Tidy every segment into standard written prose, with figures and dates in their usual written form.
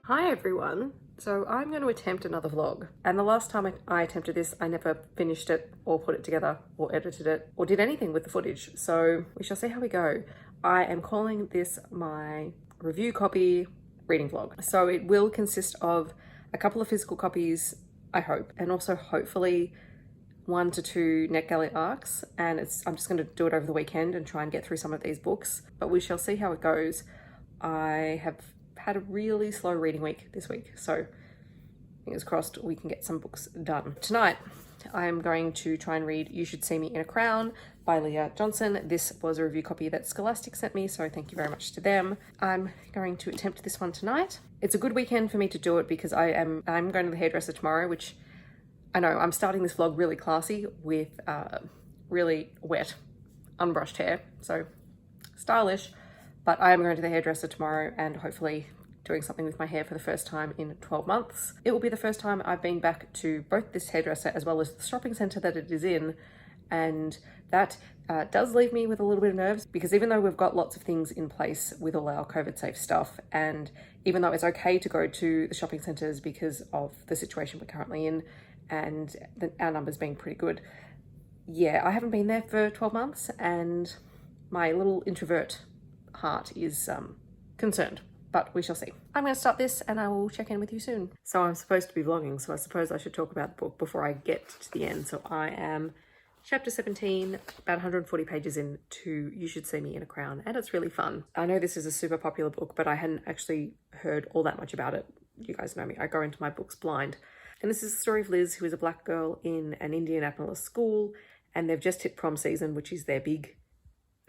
Hi everyone. So I'm going to attempt another vlog, and the last time I attempted this I never finished it or put it together or edited it or did anything with the footage, so we shall see how we go. I am calling this my review copy reading vlog. So it will consist of a couple of physical copies, I hope, and also hopefully 1 to 2 NetGalley arcs, and I'm just going to do it over the weekend and try and get through some of these books, but we shall see how it goes. I have had a really slow reading week this week, so fingers crossed we can get some books done. Tonight I am going to try and read You Should See Me in a Crown by Leah Johnson. This was a review copy that Scholastic sent me, so thank you very much to them. I'm going to attempt this one tonight. It's a good weekend for me to do it because I'm going to the hairdresser tomorrow, which I know I'm starting this vlog really classy with really wet, unbrushed hair, so stylish. But I am going to the hairdresser tomorrow and hopefully doing something with my hair for the first time in 12 months. It will be the first time I've been back to both this hairdresser as well as the shopping centre that it is in, and that does leave me with a little bit of nerves, because even though we've got lots of things in place with all our COVID safe stuff, and even though it's okay to go to the shopping centres because of the situation we're currently in and our numbers being pretty good, yeah, I haven't been there for 12 months and my little introvert heart is concerned, but we shall see. I'm going to start this and I will check in with you soon. So I'm supposed to be vlogging, so I suppose I should talk about the book before I get to the end. So I am chapter 17, about 140 pages into You Should See Me in a Crown, and it's really fun. I know this is a super popular book, but I hadn't actually heard all that much about it. You guys know me, I go into my books blind. And this is the story of Liz, who is a black girl in an Indianapolis school, and they've just hit prom season, which is their big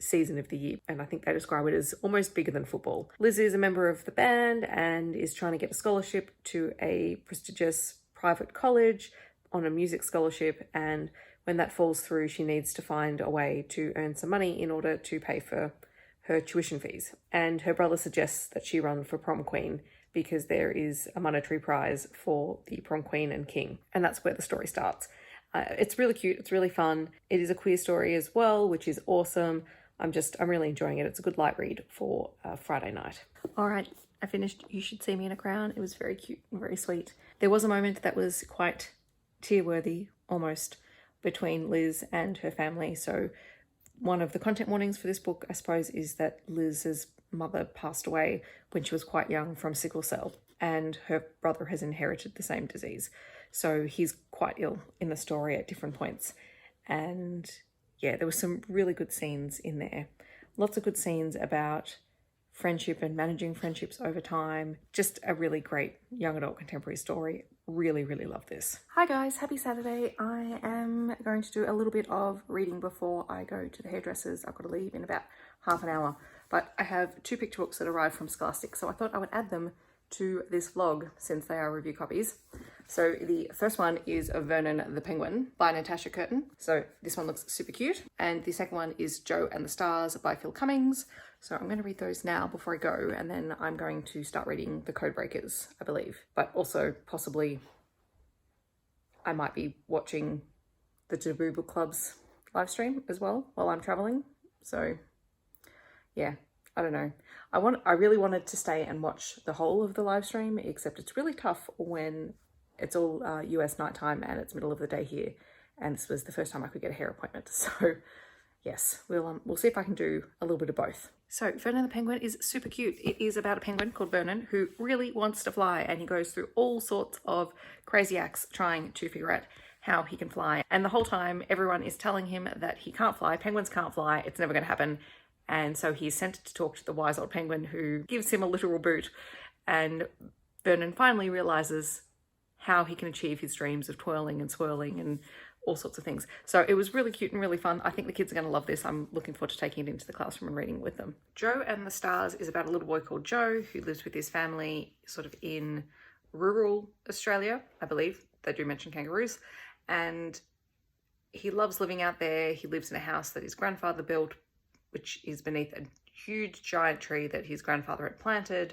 season of the year, and I think they describe it as almost bigger than football. Liz is a member of the band and is trying to get a scholarship to a prestigious private college on a music scholarship, and when that falls through she needs to find a way to earn some money in order to pay for her tuition fees. And her brother suggests that she run for prom queen because there is a monetary prize for the prom queen and king, and that's where the story starts. It's really cute, it's really fun. It is a queer story as well, which is awesome. I'm really enjoying it. It's a good light read for Friday night. All right, I finished You Should See Me in a Crown. It was very cute and very sweet. There was a moment that was quite tear-worthy, almost, between Liz and her family. So one of the content warnings for this book, I suppose, is that Liz's mother passed away when she was quite young from sickle cell, and her brother has inherited the same disease. So he's quite ill in the story at different points. And yeah, there were some really good scenes in there. Lots of good scenes about friendship and managing friendships over time. Just a really great young adult contemporary story. Really, really love this. Hi guys, happy Saturday. I am going to do a little bit of reading before I go to the hairdressers. I've got to leave in about half an hour. But I have 2 picture books that arrived from Scholastic, so I thought I would add them to this vlog since they are review copies. So the first one is Vernon the Penguin by Natashia Curtin. So this one looks super cute. And the second one is Joe and the Stars by Cummings. So I'm going to read those now before I go, and then I'm going to start reading the Codebreakers, I believe. But also possibly I might be watching the Taboo Book Club's live stream as well while I'm traveling. So yeah, I don't know. I really wanted to stay and watch the whole of the live stream, except it's really tough when it's all US nighttime and it's middle of the day here. And this was the first time I could get a hair appointment. So yes, we'll see if I can do a little bit of both. So Vernon the Penguin is super cute. It is about a penguin called Vernon who really wants to fly, and he goes through all sorts of crazy acts trying to figure out how he can fly. And the whole time everyone is telling him that he can't fly, penguins can't fly, it's never going to happen. And so he's sent to talk to the wise old penguin, who gives him a literal boot. And Vernon finally realizes how he can achieve his dreams of twirling and swirling and all sorts of things. So it was really cute and really fun. I think the kids are going to love this. I'm looking forward to taking it into the classroom and reading it with them. Joe and the Stars is about a little boy called Joe who lives with his family sort of in rural Australia, I believe. They do mention kangaroos. And he loves living out there. He lives in a house that his grandfather built, which is beneath a huge giant tree that his grandfather had planted.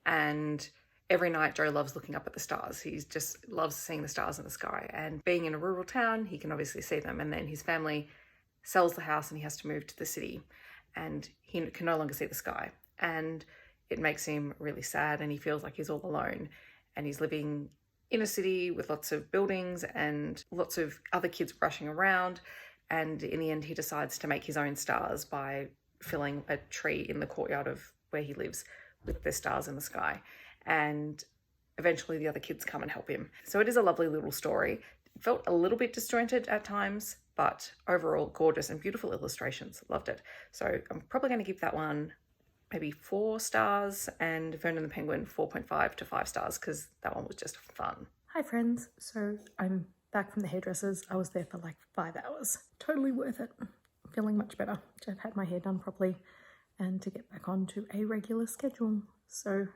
And every night Joe loves looking up at the stars. He just loves seeing the stars in the sky. And being in a rural town, he can obviously see them. And then his family sells the house and he has to move to the city, and he can no longer see the sky. And it makes him really sad and he feels like he's all alone, and he's living in a city with lots of buildings and lots of other kids rushing around. And in the end, he decides to make his own stars by filling a tree in the courtyard of where he lives with the stars in the sky. And eventually the other kids come and help him. So it is a lovely little story. It felt a little bit disjointed at times, but overall gorgeous and beautiful illustrations. Loved it. So I'm probably going to give that one maybe 4 stars, and Vernon the Penguin 4.5 to 5 stars, because that one was just fun. Hi friends, so I'm back from the hairdressers. I was there for like 5 hours. Totally worth it. Feeling much better to have had my hair done properly and to get back onto a regular schedule. So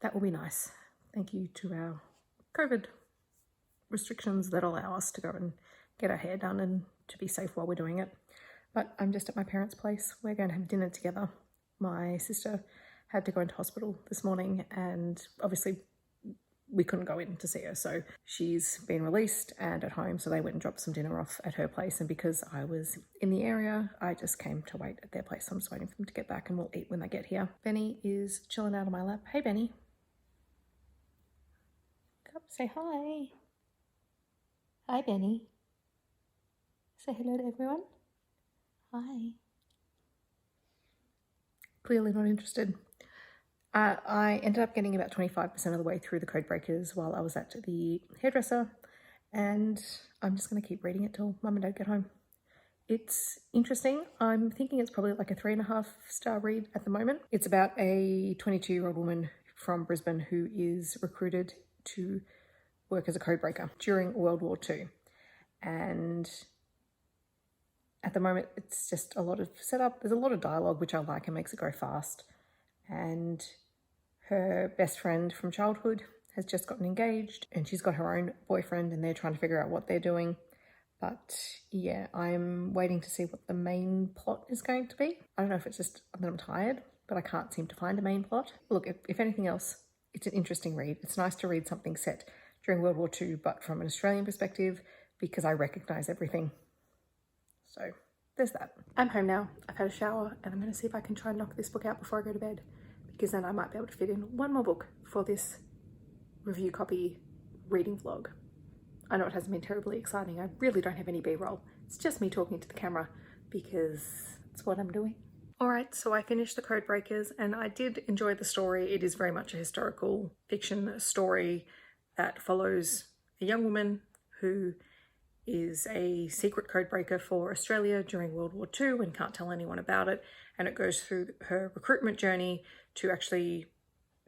that will be nice. Thank you to our COVID restrictions that allow us to go and get our hair done and to be safe while we're doing it. But I'm just at my parents' place. We're going to have dinner together. My sister had to go into hospital this morning, and obviously we couldn't go in to see her, so she's been released and at home, so they went and dropped some dinner off at her place. And because I was in the area, I just came to wait at their place. So I'm just waiting for them to get back and we'll eat when they get here. Benny is chilling out on my lap. Hey Benny, come say hi. Hi Benny, say hello to everyone. Hi. Clearly not interested. I ended up getting about 25% of the way through the Codebreakers while I was at the hairdresser, and I'm just going to keep reading it till Mum and Dad get home. It's interesting. I'm thinking it's probably like a 3.5-star read at the moment. It's about a 22-year-old woman from Brisbane who is recruited to work as a codebreaker during World War II. And at the moment, it's just a lot of setup. There's a lot of dialogue, which I like and makes it go fast. And her best friend from childhood has just gotten engaged, and she's got her own boyfriend, and they're trying to figure out what they're doing. But yeah, I'm waiting to see what the main plot is going to be. I don't know if it's just that I'm tired, but I can't seem to find a main plot. Look, if anything else, it's an interesting read. It's nice to read something set during World War II, but from an Australian perspective, because I recognise everything. So there's that. I'm home now. I've had a shower, and I'm going to see if I can try and knock this book out before I go to bed, because then I might be able to fit in one more book for this review copy reading vlog. I know it hasn't been terribly exciting. I really don't have any B-roll. It's just me talking to the camera because it's what I'm doing. All right, so I finished the Codebreakers and I did enjoy the story. It is very much a historical fiction story that follows a young woman who is a secret codebreaker for Australia during World War II and can't tell anyone about it. And it goes through her recruitment journey to actually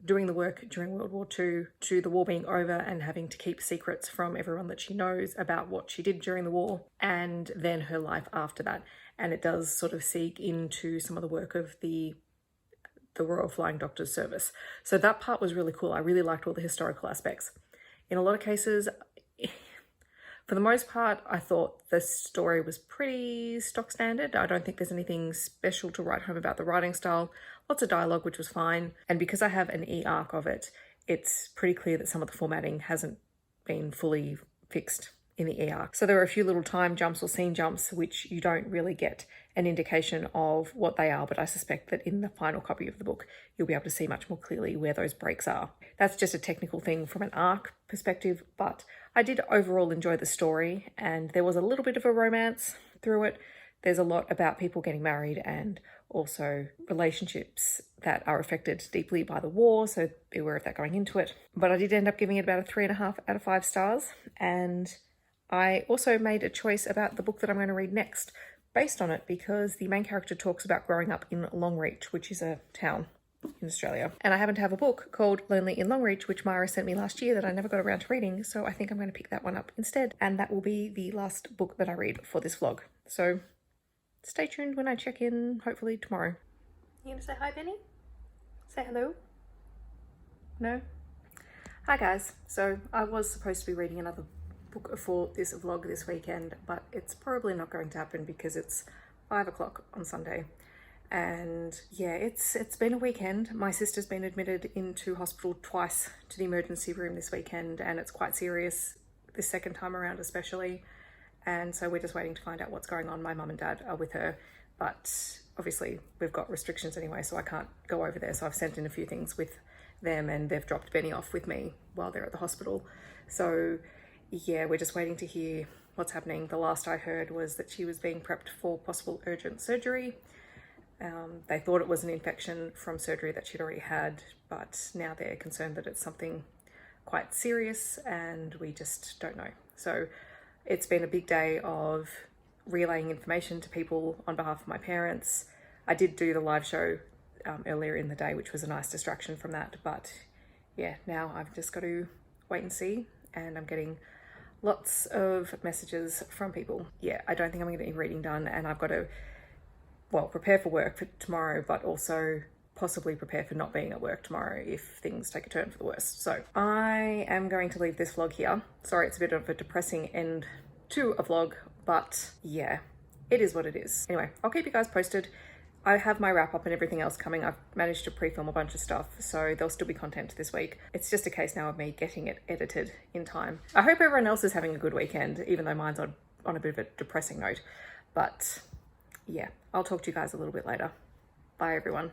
doing the work during World War II, to the war being over and having to keep secrets from everyone that she knows about what she did during the war, and then her life after that. And it does sort of seek into some of the work of the Royal Flying Doctors Service. So that part was really cool. I really liked all the historical aspects. In a lot of cases, for the most part, I thought the story was pretty stock standard. I don't think there's anything special to write home about the writing style. Lots of dialogue, which was fine. And because I have an e-arc of it, it's pretty clear that some of the formatting hasn't been fully fixed in the e-arc. So there are a few little time jumps or scene jumps which you don't really get an indication of what they are, but I suspect that in the final copy of the book, you'll be able to see much more clearly where those breaks are. That's just a technical thing from an arc perspective, but I did overall enjoy the story, and there was a little bit of a romance through it. There's a lot about people getting married and also relationships that are affected deeply by the war, so be aware of that going into it. But I did end up giving it about a 3.5 out of 5 stars, and I also made a choice about the book that I'm going to read next based on it, because the main character talks about growing up in Longreach, which is a town in Australia. And I happen to have a book called Lonely in Longreach, which Myra sent me last year that I never got around to reading, so I think I'm going to pick that one up instead. And that will be the last book that I read for this vlog. So stay tuned when I check in, hopefully tomorrow. You gonna say hi, Benny? Say hello? No? Hi guys. So I was supposed to be reading another book for this vlog this weekend, but it's probably not going to happen because it's 5 o'clock on Sunday. And yeah, it's been a weekend. My sister's been admitted into hospital twice to the emergency room this weekend, and it's quite serious this second time around especially. And so we're just waiting to find out what's going on. My mum and dad are with her, but obviously we've got restrictions anyway, so I can't go over there. So I've sent in a few things with them, and they've dropped Benny off with me while they're at the hospital. So yeah, we're just waiting to hear what's happening. The last I heard was that she was being prepped for possible urgent surgery. They thought it was an infection from surgery that she'd already had, but now they're concerned that it's something quite serious, and we just don't know. So it's been a big day of relaying information to people on behalf of my parents. I did do the live show earlier in the day, which was a nice distraction from that, but yeah, now I've just got to wait and see, and I'm getting lots of messages from people. Yeah, I don't think I'm going to get any reading done, and I've got to, well, prepare for work for tomorrow, but also possibly prepare for not being at work tomorrow if things take a turn for the worst. So I am going to leave this vlog here. Sorry, it's a bit of a depressing end to a vlog, but yeah, it is what it is. Anyway, I'll keep you guys posted. I have my wrap up and everything else coming. I've managed to pre-film a bunch of stuff, so there'll still be content this week. It's just a case now of me getting it edited in time. I hope everyone else is having a good weekend, even though mine's on a bit of a depressing note. But yeah, I'll talk to you guys a little bit later. Bye everyone.